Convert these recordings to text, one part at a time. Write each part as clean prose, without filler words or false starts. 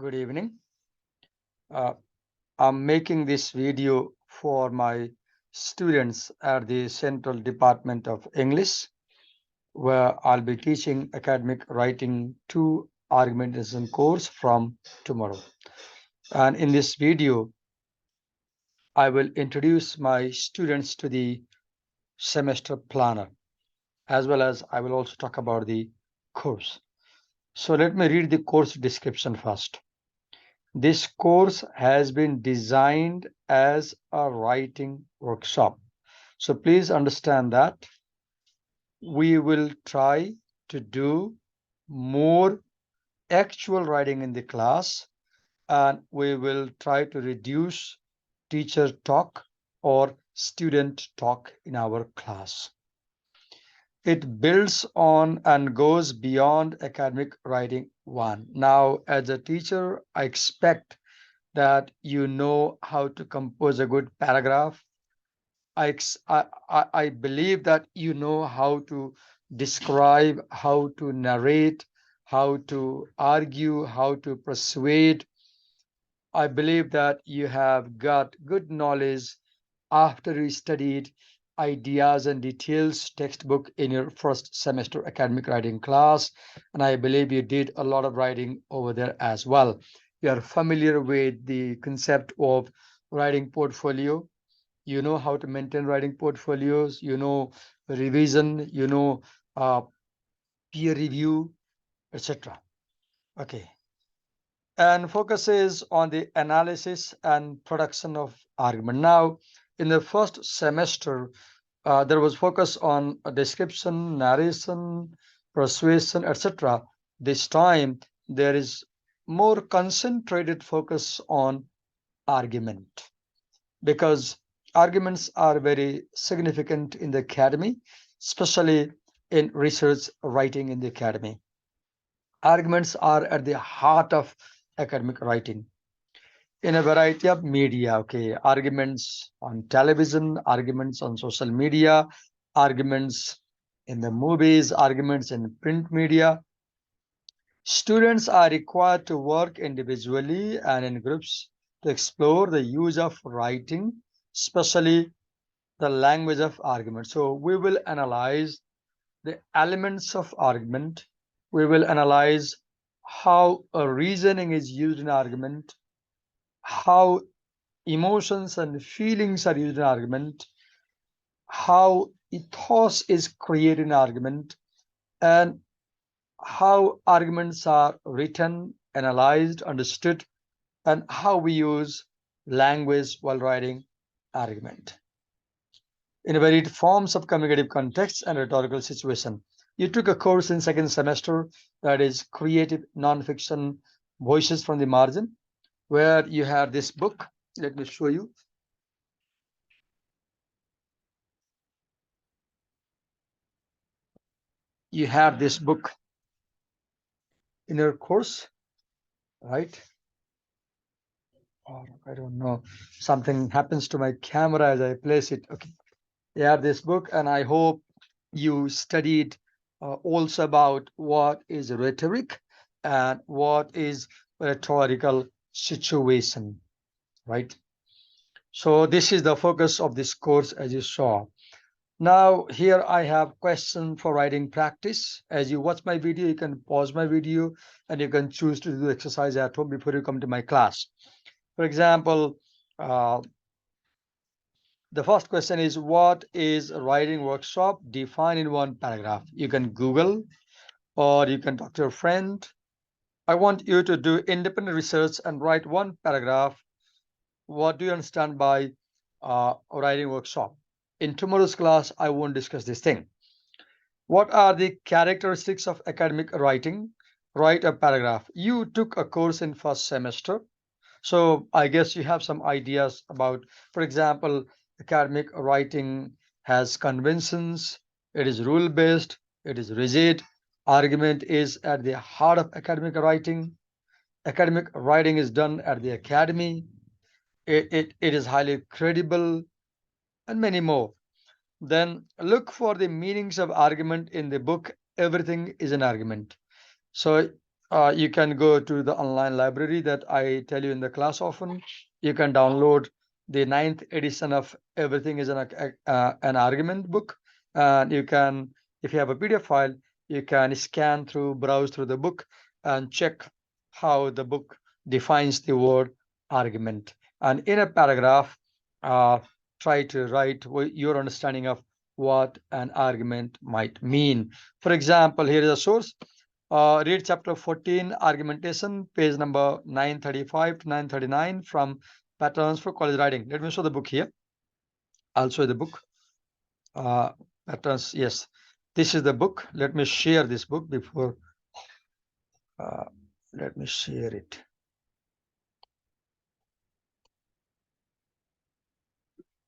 Good evening. I'm making this video for my students at the Central Department of English, where I'll be teaching academic writing 2 argumentation course from tomorrow. And in this video, I will introduce my students to the semester planner, as well as I will also talk about the course. So let me read the course description first. This course has been designed as a writing workshop. So please understand that we will try to do more actual writing in the class, and we will try to reduce teacher talk or student talk in our class. It builds on and goes beyond academic writing 1. Now, as a teacher, I expect that you know how to compose a good paragraph. I believe that you know how to describe, how to narrate, how to argue, how to persuade. I believe that you have got good knowledge after you studied ideas and details textbook in your first semester academic writing class. And I believe you did a lot of writing over there as well. You are familiar with the concept of writing portfolio. You know how to maintain writing portfolios, you know revision, you know peer review, etc. Okay. And focuses on the analysis and production of argument. Now, in the first semester, there was focus on a description, narration, persuasion, etc. This time, there is more concentrated focus on argument, because arguments are very significant in the academy, especially in research writing in the academy. Arguments are at the heart of academic writing in a variety of media. Okay, arguments on television, arguments on social media, arguments in the movies, arguments in print media. Students are required to work individually and in groups to explore the use of writing, especially the language of argument. So we will analyze the elements of argument. We will analyze how a reasoning is used in argument, how emotions and feelings are used in argument, how ethos is created in argument, and how arguments are written, analyzed, understood, and how we use language while writing argument in varied forms of communicative context and rhetorical situation. You took a course in second semester that is creative nonfiction voices from the margin, where you have this book. Let me show you. You have this book in your course, right? Or I don't know, something happens to my camera as I place it. Okay, you have this book, and I hope you studied also about what is rhetoric and what is rhetorical situation, right? So this is the focus of this course, as you saw. Now here I have question for writing practice. As you watch my video, you can pause my video and you can choose to do exercise at home before you come to my class. For example, the first question is, what is a writing workshop? Define in one paragraph. You can Google or you can talk to your friend. I want you to do independent research and write one paragraph. What do you understand by writing workshop? In tomorrow's class, I won't discuss this thing. What are the characteristics of academic writing? Write a paragraph. You took a course in first semester, so I guess you have some ideas about, for example, academic writing has conventions, it is rule-based, it is rigid. Argument is at the heart of academic writing. Academic writing is done at the academy. It is highly credible, and many more. Then look for the meanings of argument in the book. Everything is an argument. So You can go to the online library that I tell you in the class often. You can download the 9th edition of Everything is an Argument book. And you can, if you have a PDF file, you can scan through, browse through the book and check how the book defines the word argument. And in a paragraph, uh, try to write your understanding of what an argument might mean. For example, here is a source. Read chapter 14, argumentation, page number 935 to 939 from Patterns for College Writing. Let me show the book here. I'll show the book. Patterns, yes. This is the book. Let me share this book before. Let me share it.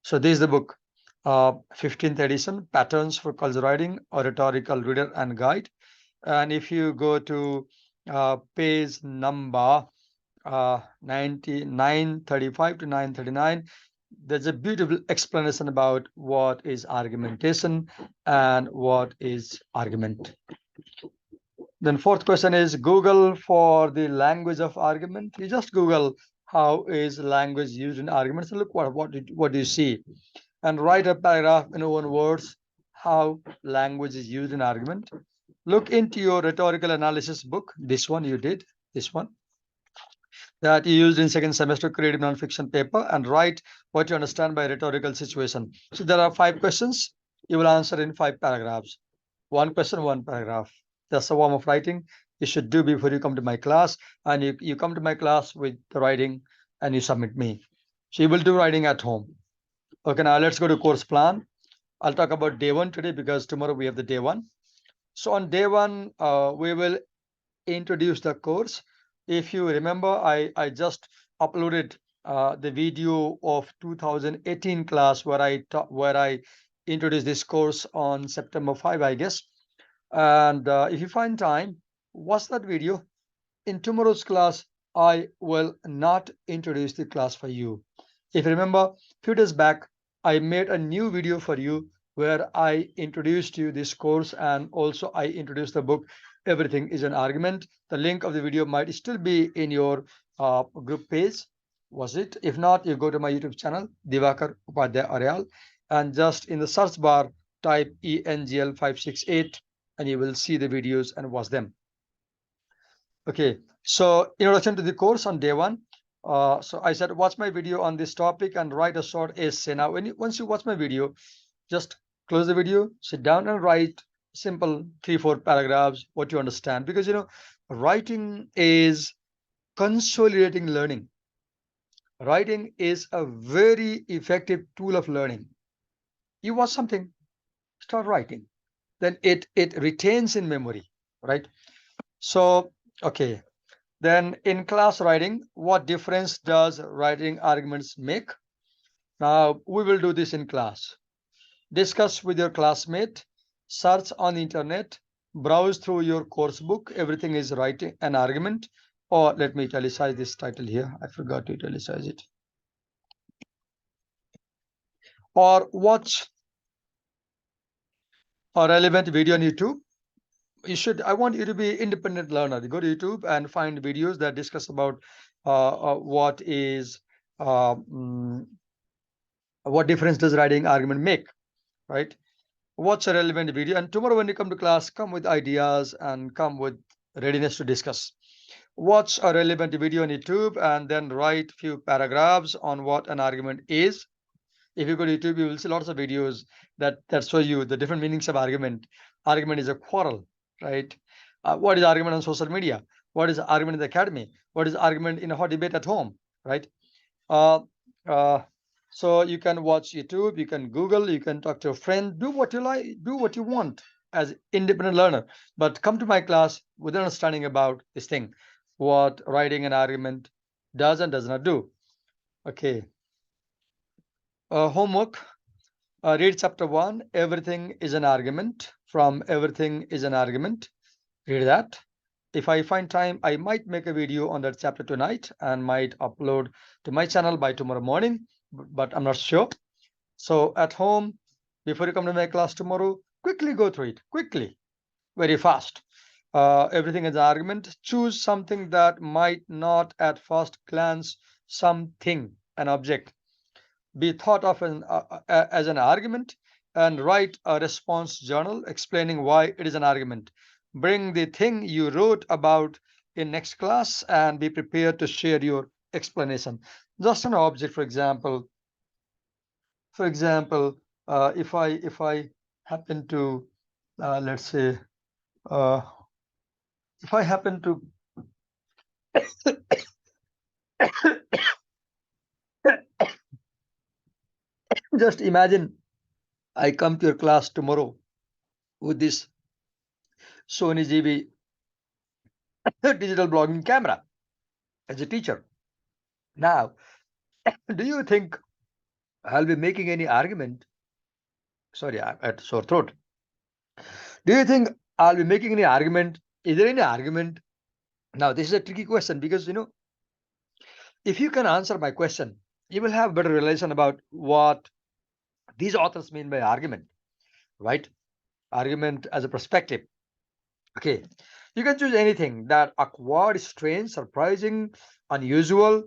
So this is the book, 15th edition, Patterns for College Writing, a Rhetorical Reader and Guide. And if you go to page number 935 to 939, there's a beautiful explanation about what is argumentation and what is argument. Then fourth question is Google for the language of argument. You just Google how is language used in arguments and look what do you see, and write a paragraph in one words how language is used in argument. Look into your rhetorical analysis book. This one you did, this one that you used in second semester creative nonfiction paper, and write what you understand by rhetorical situation. So there are 5 questions. You will answer in 5 paragraphs. 1 question, 1 paragraph. That's a form of writing you should do before you come to my class. And you come to my class with the writing and you submit me. So you will do writing at home. Okay, now let's go to course plan. I'll talk about day 1 today because tomorrow we have the day 1. So on day 1, we will introduce the course. If you remember, I just uploaded the video of 2018 class where I introduced this course on September 5, I guess. And if you find time, watch that video. In tomorrow's class, I will not introduce the class for you. If you remember, a few days back, I made a new video for you where I introduced you this course, and also I introduced the book Everything is an Argument. The link of the video might still be in your group page. Was it? If not, you go to my YouTube channel, Divakar Upadhyay Aryal, and just in the search bar, type ENGL 568, and you will see the videos and watch them. Okay, so introduction to the course on day 1. So I said, watch my video on this topic and write a short essay. Now, once you watch my video, just close the video, sit down and write simple 3-4 paragraphs, what you understand. Because, writing is consolidating learning. Writing is a very effective tool of learning. You watch something, start writing. Then it retains in memory, right? So, okay. Then in class writing, what difference does writing arguments make? Now, we will do this in class. Discuss with your classmate, search on the internet, browse through your course book. Everything is writing an argument. Or let me italicize this title here. I forgot to italicize it. Or watch a relevant video on YouTube. I want you to be independent learner. You go to YouTube and find videos that discuss about what difference does writing argument make, right? Watch a relevant video, and tomorrow when you come to class, come with ideas and come with readiness to discuss. Watch a relevant video on YouTube and then write few paragraphs on what an argument is. If you go to YouTube, you will see lots of videos that show you the different meanings of argument. Argument is a quarrel, right? What is argument on social media? What is argument in the academy? What is argument in a hot debate at home, right? Uh, uh, so you can watch YouTube, you can Google, you can talk to a friend, do what you like, do what you want as independent learner. But come to my class with understanding about this thing, what writing an argument does and does not do. Okay. Homework. Read chapter 1, Everything is an Argument. From Everything is an Argument. Read that. If I find time, I might make a video on that chapter tonight and might upload to my channel by tomorrow morning, but I'm not sure. So at home, before you come to my class tomorrow, quickly go through it, quickly, very fast. everything is an argument. Choose something that might not at first glance something, an object, be thought of as an argument, and write a response journal explaining why it is an argument. Bring the thing you wrote about in next class and be prepared to share your explanation. Just an object, for example, if I happen to let's say uh, if I happen to just imagine I come to your class tomorrow with this Sony GB digital blogging camera as a teacher. Now, do you think I'll be making any argument? Sorry, I had sore throat. Do you think I'll be making any argument? Is there any argument? Now, this is a tricky question because if you can answer my question, you will have better realization about what these authors mean by argument, right? Argument as a perspective. Okay, you can choose anything that awkward, strange, surprising, unusual,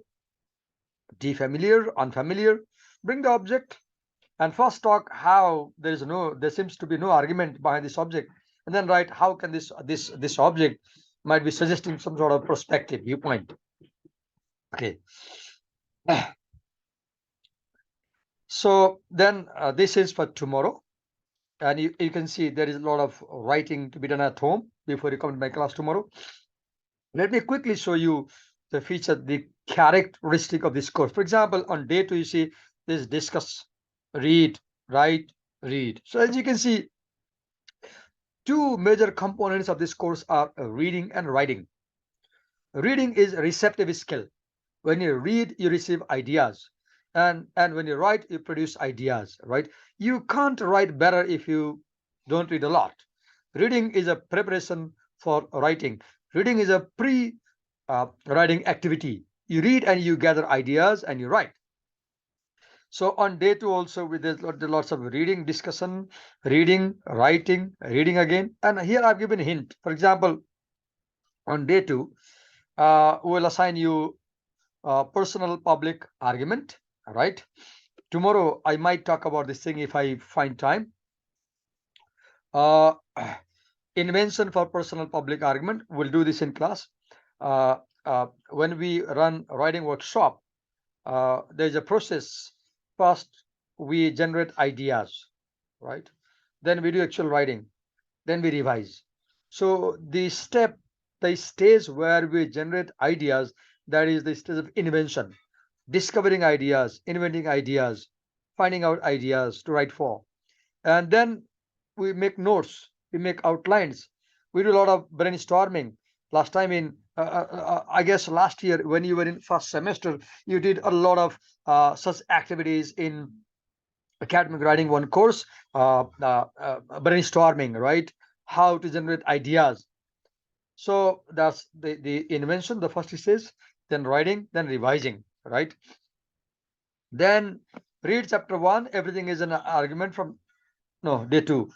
defamiliar, unfamiliar. Bring the object and first talk how there seems to be no argument behind this object, and then write how can this object might be suggesting some sort of perspective viewpoint. Okay, so then this is for tomorrow, and you can see there is a lot of writing to be done at home before you come to my class tomorrow. Let me quickly show you the characteristic of this course. For example, on day 2, you see this discuss, read, write, read. So as you can see, two major components of this course are reading and writing. Reading is a receptive skill. When you read, you receive ideas. And when you write, you produce ideas, right? You can't write better if you don't read a lot. Reading is a preparation for writing. Reading is a pre-writing activity. You read and you gather ideas and you write. So on day 2 also, with lots of reading, discussion, reading, writing, reading again. And here I've given a hint. For example, on day 2, we'll assign you personal public argument. All right. Tomorrow I might talk about this thing if I find time. Uh, invention for personal public argument. We'll do this in class. When we run writing workshop, there's a process. First, we generate ideas, right? Then we do actual writing. Then we revise. So the stage where we generate ideas, that is the stage of invention, discovering ideas, inventing ideas, finding out ideas to write for. And then we make notes, we make outlines, we do a lot of brainstorming. Last time I guess last year when you were in first semester, you did a lot of such activities in academic writing one course, brainstorming, right? How to generate ideas. So that's the invention, the first stage, then writing, then revising, right? Then read chapter 1, everything is an argument from, no, day 2.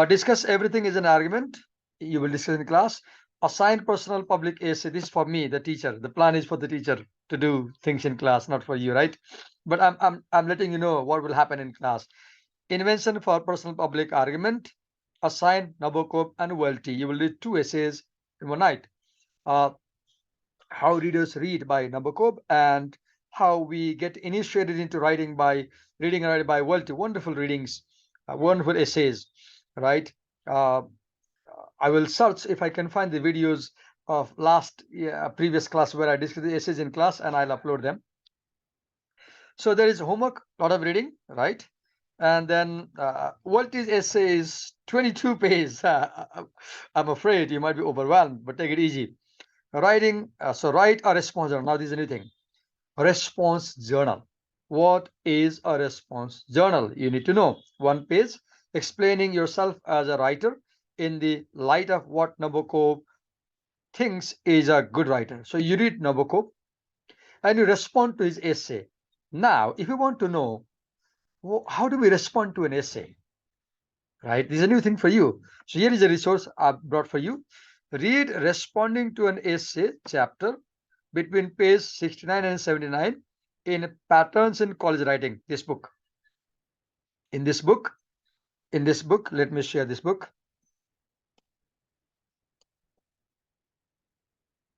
Discuss everything is an argument. You will discuss in class. Assign personal public essay. This is for me, the teacher. The plan is for the teacher to do things in class, not for you, right? But I'm letting you know what will happen in class. Invention for personal public argument. Assign Nabokov and Welty. You will read 2 essays in one night. How readers read by Nabokov, and how we get initiated into writing by reading and writing by Welty. Wonderful readings, wonderful essays, right? I will search if I can find the videos of previous class where I discussed the essays in class, and I'll upload them. So there is homework, a lot of reading, right? And then Welty's essay is 22 pages. I'm afraid you might be overwhelmed, but take it easy. Writing, so write a response journal. Now this is a new thing. Response journal. What is a response journal? You need to know. 1 page explaining yourself as a writer in the light of what Nabokov thinks is a good writer. So you read Nabokov and you respond to his essay. Now, if you want to know how do we respond to an essay, right? This is a new thing for you. So here is a resource I brought for you. Read Responding to an Essay chapter between page 69 and 79 in Patterns in College Writing. This book. In this book, let me share this book.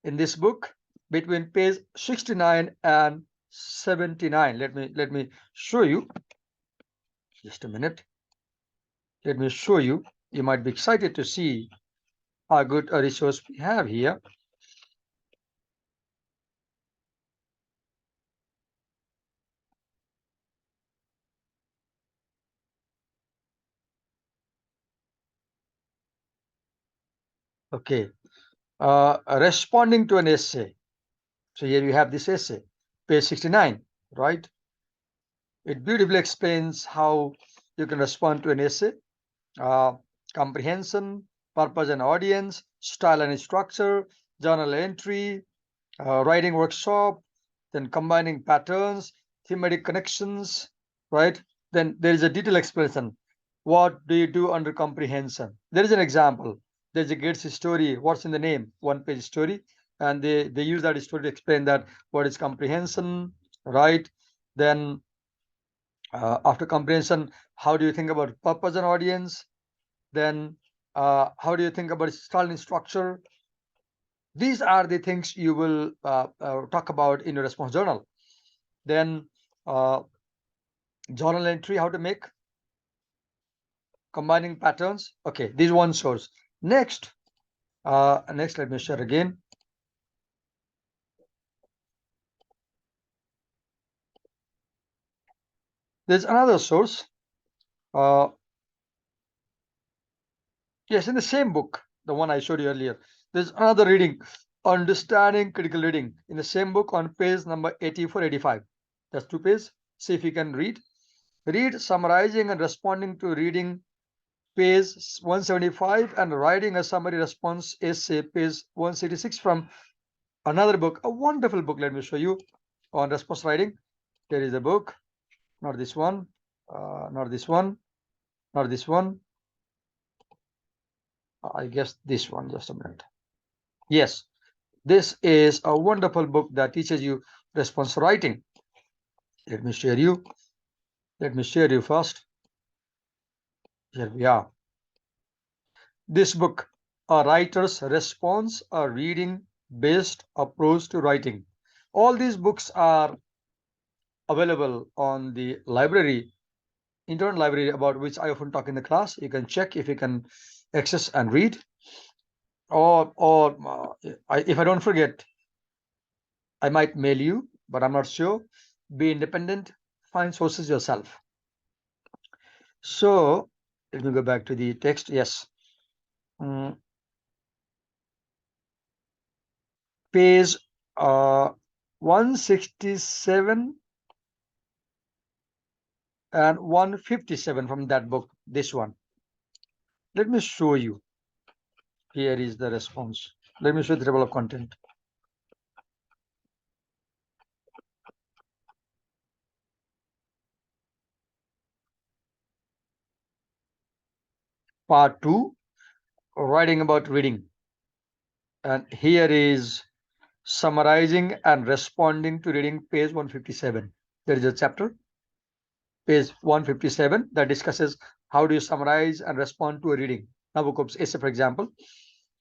In this book, between page 69 and 79, let me show you. Just a minute. Let me show you. You might be excited to see how good a resource we have here. Okay. Responding to an essay. So here you have this essay, page 69, right? It beautifully explains how you can respond to an essay, uh, comprehension, purpose and audience, style and structure, journal entry, writing workshop, then combining patterns, thematic connections, right? Then there is a detailed explanation. What do you do under comprehension? There is an example. There's a Gates story. What's in the name? One-page story. And they use that story to explain that what is comprehension, right? Then after comprehension, how do you think about purpose and audience? Then how do you think about style and structure? These are the things you will talk about in your response journal. Then uh, journal entry, how to make, combining patterns. Okay, this one source. Next, let me share again. There's another source. Yes, in the same book, the one I showed you earlier, there's another reading, Understanding Critical Reading, in the same book on page number 84, 85. That's 2 pages. See if you can read. Read Summarizing and Responding to Reading, page 175, and Writing a Summary Response Essay, page 166, from another book, a wonderful book. Let me show you on response writing. There is a book, not this one, not this one, not this one. I guess this one. Just a minute. Yes, this is a wonderful book that teaches you response writing. Let me share you. Let me share you first. Here we are. This book, A Writer's Response, a reading-based approach to writing. All these books are available on the library, internal library, about which I often talk in the class. You can check if you can access and read. Or if I don't forget, I might mail you, but I'm not sure. Be independent, find sources yourself. So let me go back to the text. Yes. Page 167 and 157 from that book, this one. Let me show you. Here is the response. Let me show the table of content. Part 2, writing about reading. And here is summarizing and responding to reading, page 157. There is a chapter, page 157, that discusses how do you summarize and respond to a reading. Nabokov's essay, for example,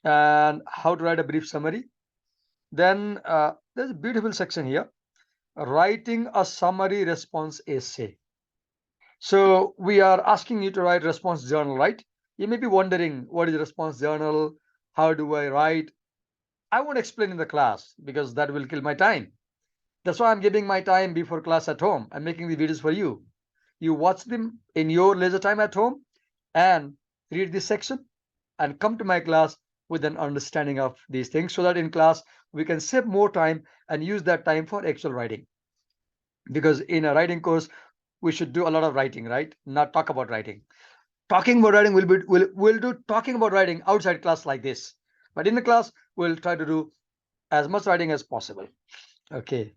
and how to write a brief summary. Then there's a beautiful section here, writing a summary response essay. So we are asking you to write response journal, right? You may be wondering, what is a response journal? How do I write? I won't explain in the class because that will kill my time. That's why I'm giving my time before class at home. I'm making the videos for you. You watch them in your leisure time at home and read this section and come to my class with an understanding of these things, so that in class we can save more time and use that time for actual writing. Because in a writing course, we should do a lot of writing, right? Not talk about writing. Talking about writing, we'll do talking about writing outside class like this. But in the class, we'll try to do as much writing as possible. Okay.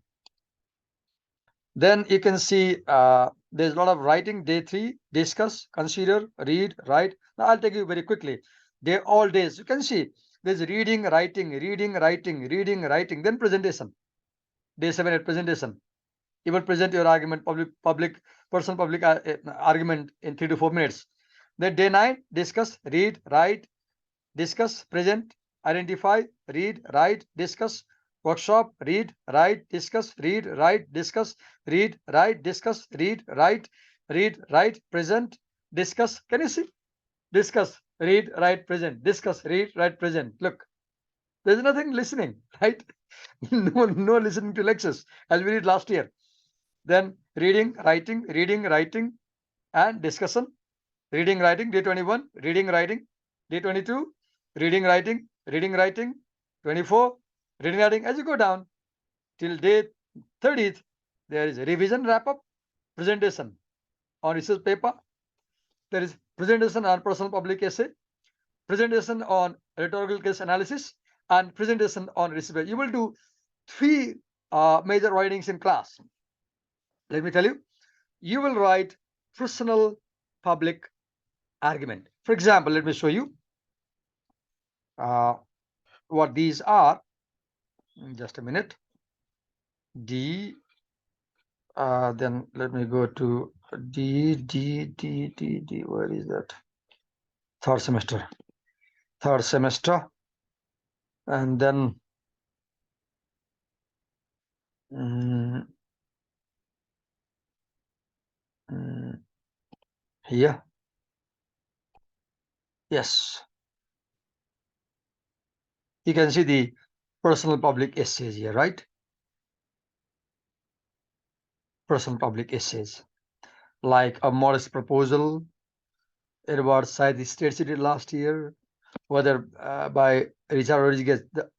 Then you can see there's a lot of writing. Day 3, discuss, consider, read, write. Now I'll take you very quickly. All days. You can see There's reading, writing, reading, writing, reading, writing. Then presentation. Day 7 at presentation. You will present your argument, personal public argument in 3 to 4 minutes. Then day 9, discuss, read, write, discuss, present, identify, read, write, discuss, workshop, read, write, discuss, read, write, discuss, read, write, discuss, read, write, present, discuss. Can you see? Discuss, read, write, present, discuss, read, write, present. Look, there's nothing listening, right? No listening to lectures as we did last year. Then reading, writing, and discussion. Reading, writing, day 21, reading, writing, day 22, reading, writing, 24, reading, writing. As you go down till day 30th, there is revision, wrap up, presentation on research paper. There is presentation on personal public essay, presentation on rhetorical case analysis, and presentation on research. You will do three major writings in class. Let me tell you, you will write personal public argument. For example, let me show you what these are. Just a minute. D. Then let me go to D. Where is that? Third semester. And then here. Yes. You can see the personal public essays here, right? Personal public essays. Like a modest proposal, Edward Said the States did last year, whether by Richard Rodriguez, the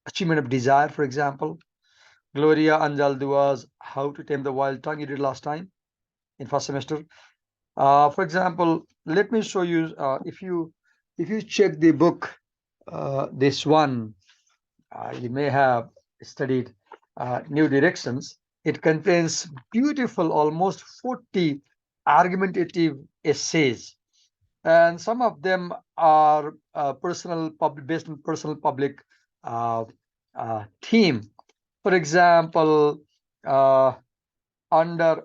achievement of desire, for example. Gloria Anjaldua's How to Tame the Wild Tongue, you did last time in first semester. For example, let me show you, if you check the book, this one, you may have studied New Directions. It contains beautiful, almost 40 argumentative essays, and some of them are based on personal public uh, theme. For example, under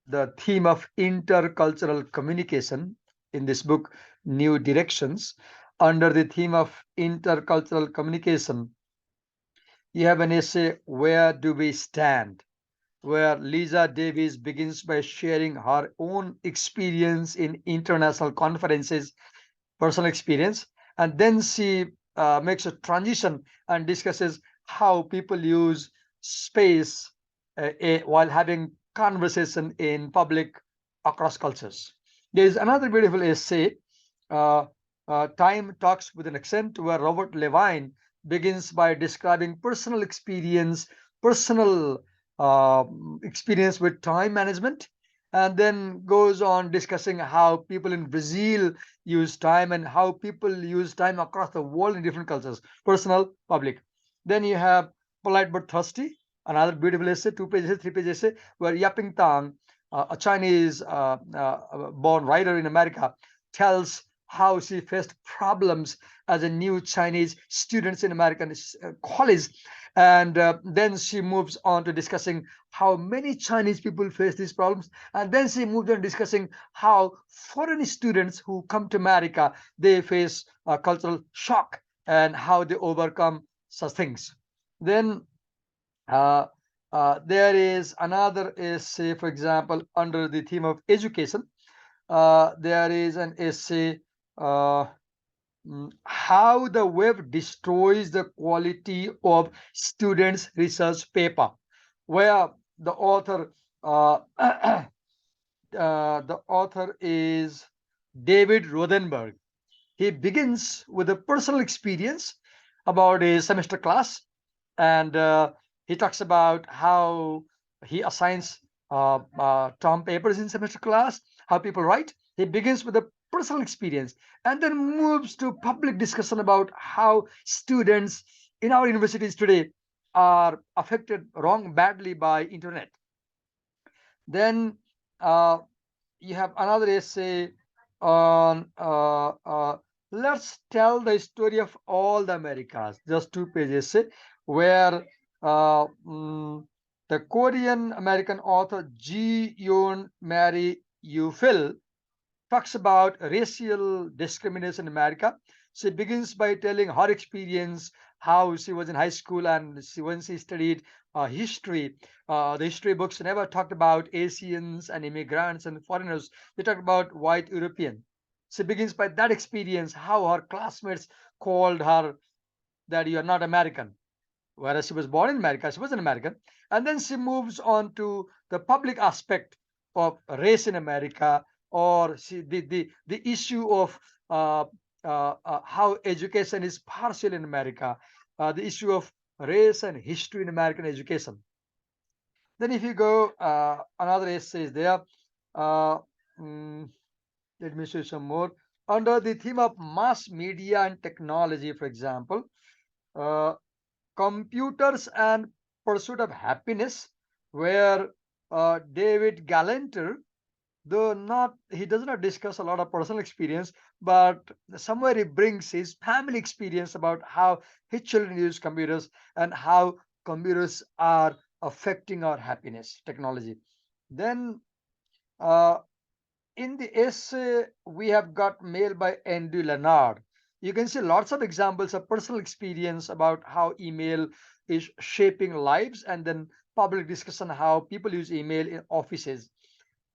the theme of intercultural communication in this book, New Directions, under the theme of intercultural communication, you have an essay, Where Do We Stand? Where Lisa Davis begins by sharing her own experience in international conferences, personal experience, and then she makes a transition and discusses how people use space while having conversation in public across cultures. There is another beautiful essay, uh, Time Talks with an Accent, where Robert Levine begins by describing personal experience with time management, and then goes on discussing how people in Brazil use time and how people use time across the world in different cultures, personal, public. Then you have Polite but Thirsty, another beautiful essay, 2 pages, 3 pages essay, where Yaping Tang, a Chinese born writer in America, tells how she faced problems as a new Chinese student in American college. And then she moves on to discussing how many Chinese people face these problems. And then she moved on discussing how foreign students who come to America, they face a cultural shock and how they overcome such things. Then uh, there is another essay, for example, under the theme of education. There is an essay, How the Web Destroys the Quality of Students' Research Paper, where the author the author is David Rothenberg. He begins with a personal experience about a semester class, and he talks about how he assigns term papers in semester class, how people write. He begins with a personal experience and then moves to public discussion about how students in our universities today are affected badly by internet. Then you have another essay on Let's tell the story of all the Americas. Just 2 pages, where uh, mm, the Korean American author Ji Yoon Mary Yu-fil talks about racial discrimination in America. She begins by telling her experience, how she was in high school and when she studied history. The history books never talked about Asians and immigrants and foreigners. They talked about white European. She begins by that experience, how her classmates called her that you are not American, whereas she was born in America, she was an American. And then she moves on to the public aspect of race in America, or the issue of how education is partial in America, the issue of race and history in American education. Then, if you go, another essay is there. Uh, mm, Let me show you some more. Under the theme of mass media and technology, for example, uh, computers and pursuit of happiness, where David Galanter, though not he does not discuss a lot of personal experience, but somewhere he brings his family experience about how his children use computers and how computers are affecting our happiness technology. Then, uh, in the essay we have got mail by Andy Leonard. You can see lots of examples of personal experience about how email is shaping lives, and then public discussion how people use email in offices.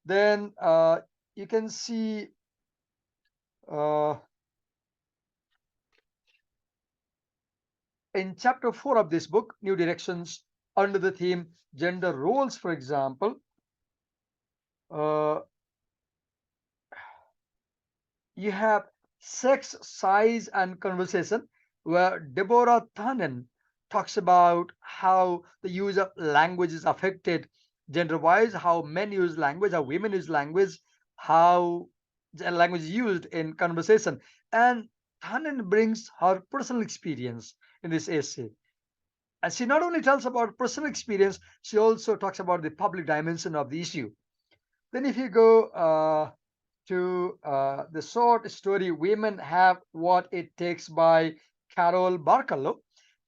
Then you can see uh, in chapter 4 of this book, New Directions, under the theme gender roles, for example, uh, you have sex, size, and conversation, where Deborah Tannen talks about how the use of language is affected gender wise, how men use language, how women use language, how the language is used in conversation. And Tannen brings her personal experience in this essay. And she not only tells about personal experience, she also talks about the public dimension of the issue. Then, if you go to the short story Women Have What It Takes by Carol Barkalow.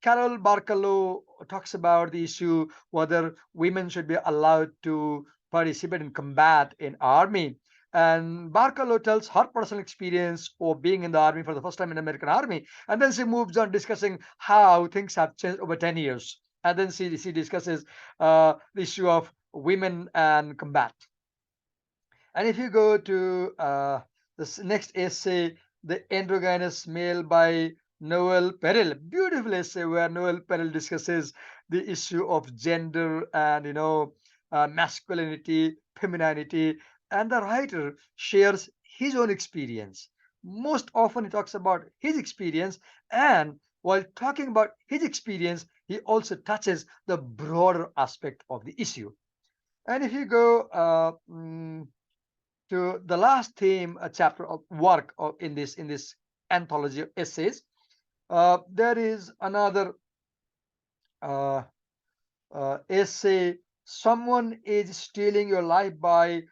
Carol Barkalow talks about the issue whether women should be allowed to participate in combat in army. And Barkalow tells her personal experience of being in the army for the first time in the American army. And then she moves on discussing how things have changed over 10 years. And then she discusses the issue of women and combat. And if you go to this next essay, The Androgynous Male by Noel Perel, beautiful essay where Noel Perel discusses the issue of gender and, masculinity, femininity, and the writer shares his own experience. Most often, he talks about his experience, and while talking about his experience, he also touches the broader aspect of the issue. And if you go to the last theme chapter of work in this anthology of essays, there is another uh, essay, Someone is Stealing Your Life by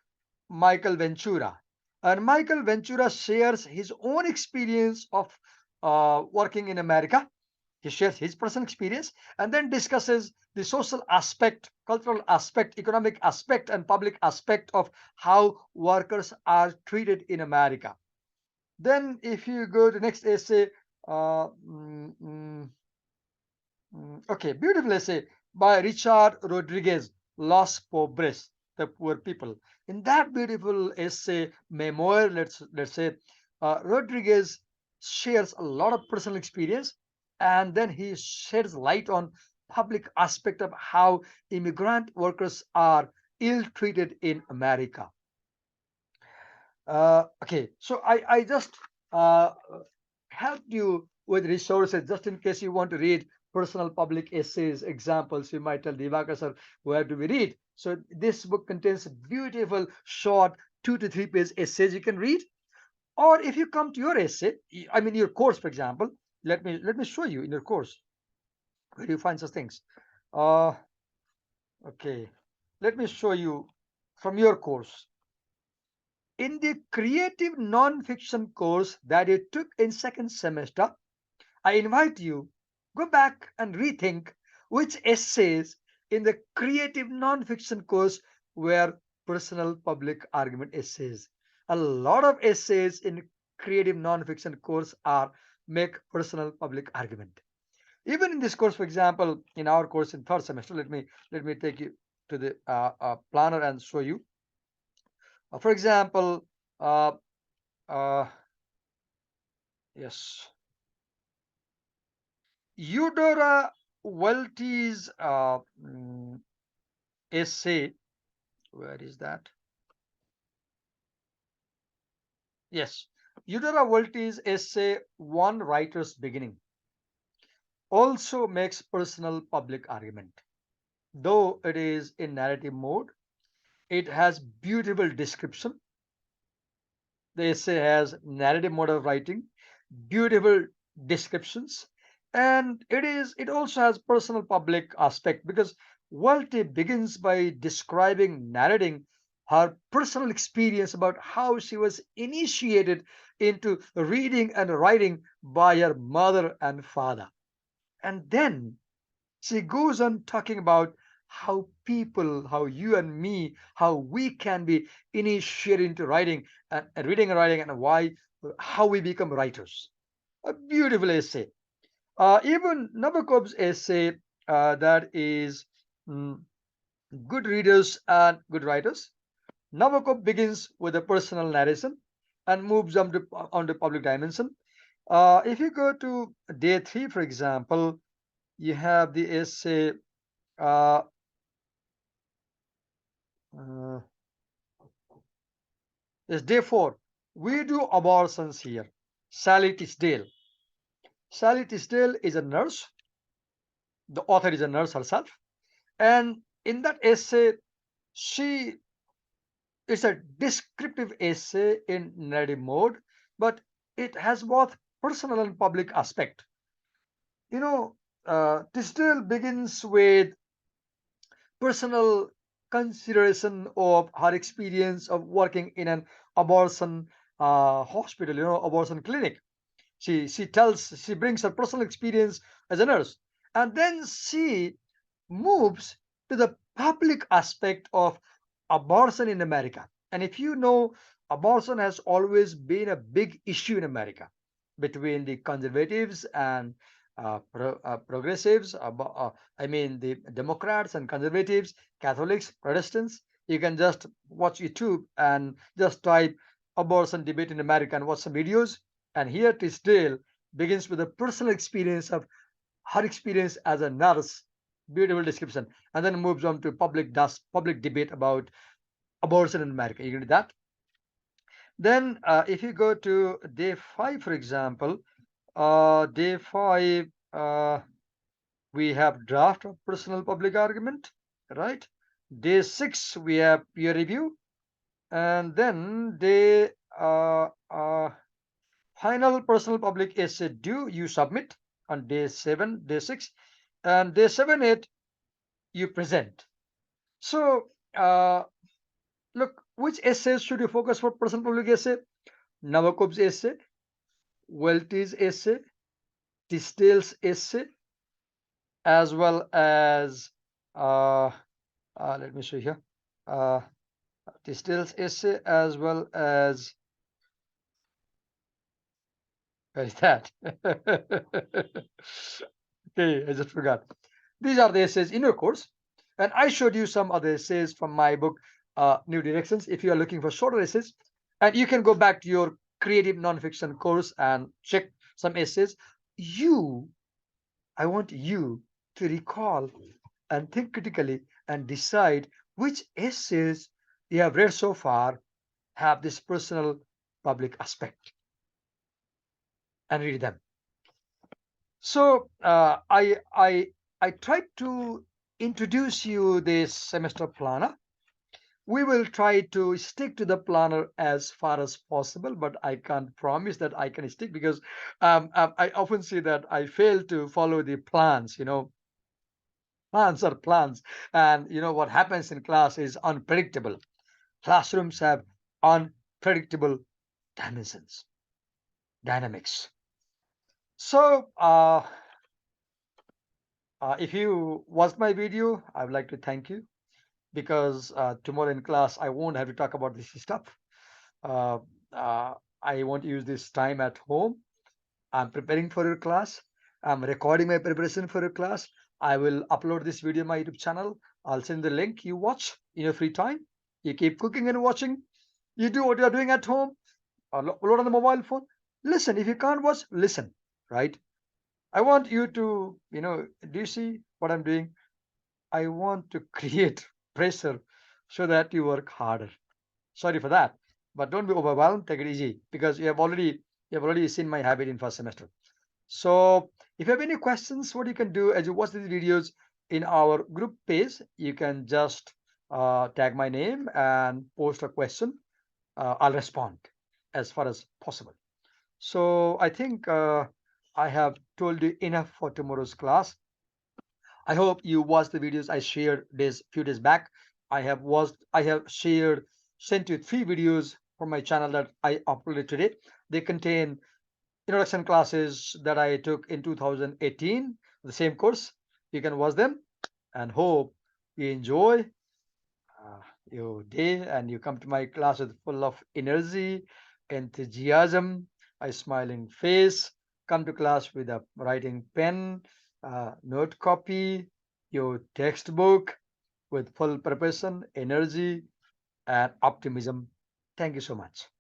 Michael Ventura. And Michael Ventura shares his own experience of working in America. He shares his personal experience and then discusses the social aspect, cultural aspect, economic aspect, and public aspect of how workers are treated in America. Then, if you go to next essay, uh, mm, mm, okay, beautiful essay by Richard Rodriguez, Los Pobres, the poor people. In that beautiful essay, memoir, let's say, Rodriguez shares a lot of personal experience, and then he sheds light on public aspect of how immigrant workers are ill-treated in America. Okay, so I just uh, helped you with resources just in case you want to read personal public essays, examples. You might tell Divakar sir, where do we read? So this book contains beautiful, short, 2 to 3 page essays you can read. Or if you come to your essay, I mean your course, for example, let me show you in your course where you find such things. Uh, okay, let me show you from your course. In the creative non-fiction course that you took in second semester, I invite you go back and rethink which essays in the creative non-fiction course were personal public argument essays. A lot of essays in creative non-fiction course are make personal public argument. Even in this course, for example, in our course in third semester, let me take you to the planner and show you. For example, uh, uh, yes, Eudora Welty's essay. Where is that? Yes, Eudora Welty's essay "One Writer's Beginning" also makes personal public argument. Though it is in narrative mode, it has beautiful description. The essay has narrative mode of writing, beautiful descriptions, and it also has personal public aspect because Walter begins by narrating her personal experience about how she was initiated into reading and writing by her mother and father. And then she goes on talking about how people, how you and me, how we can be initiated into writing and reading and writing, and how we become writers. A beautiful essay. Even Nabokov's essay that is mm, good readers and good writers. Nabokov begins with a personal narration and moves on to public dimension. If you go to day three, for example, you have the essay. Uh, uh, Yes, therefore, we do abortions here. Sally Tisdale. Sally Tisdale is a nurse. The author is a nurse herself. And in that essay, she it's a descriptive essay in narrative mode, but it has both personal and public aspect. You know, Tisdale begins with personal consideration of her experience of working in an abortion hospital, abortion clinic. She brings her personal experience as a nurse, and then she moves to the public aspect of abortion in America. And if you know, abortion has always been a big issue in America between the conservatives and progressives. I mean, the Democrats and conservatives, Catholics, Protestants. You can just watch YouTube and just type abortion debate in America and watch some videos. And here Tisdale begins with a personal experience of her experience as a nurse, beautiful description, and then moves on to public debate about abortion in America. You get that? Then, if you go to day five, for example, day five, we have draft of personal public argument, right? Day six, we have peer review, and then day final personal public essay due you submit on day seven, day six, and day seven, eight you present. So, look, which essays should you focus for personal public essay? Nabokov's essay, Welty's essay, Tisdale's essay, as well as uh, let me show here. Uh, Tisdale's essay, as well as where is that? Okay, I just forgot. These are the essays in your course, and I showed you some other essays from my book, New Directions. If you are looking for shorter essays, and you can go back to your creative nonfiction course and check some essays. You, I want you to recall and think critically and decide which essays you have read so far have this personal public aspect and read them. So I tried to introduce you this semester planner. We will try to stick to the planner as far as possible, but I can't promise that I can stick because I often see that I fail to follow the plans. Plans are plans, and what happens in class is unpredictable. Classrooms have predictable dimensions, dynamics. So, if you watched my video, I would like to thank you because tomorrow in class I won't have to talk about this stuff. Uh, uh, I won't use this time at home. I'm preparing for your class. I'm recording my preparation for your class. I will upload this video on my YouTube channel. I'll send the link. You watch in your free time. You keep cooking and watching. You do what you're doing at home. Load on the mobile phone. Listen. If you can't watch, listen. Right? I want you to, do you see what I'm doing? I want to create pressure so that you work harder. Sorry for that, but don't be overwhelmed. Take it easy because you have already seen my habit in first semester. So if you have any questions, what you can do as you watch these videos in our group page, you can just tag my name and post a question. I'll respond as far as possible. So I think I have told you enough for tomorrow's class. I hope you watched the videos I shared this few days back. I have sent you 3 videos from my channel that I uploaded today. They contain introduction classes that I took in 2018, the same course. You can watch them and hope you enjoy uh, your day and you come to my class with full of energy, enthusiasm, a smiling face. Come to class with a writing pen, note copy, your textbook with full preparation, energy, and optimism. Thank you so much.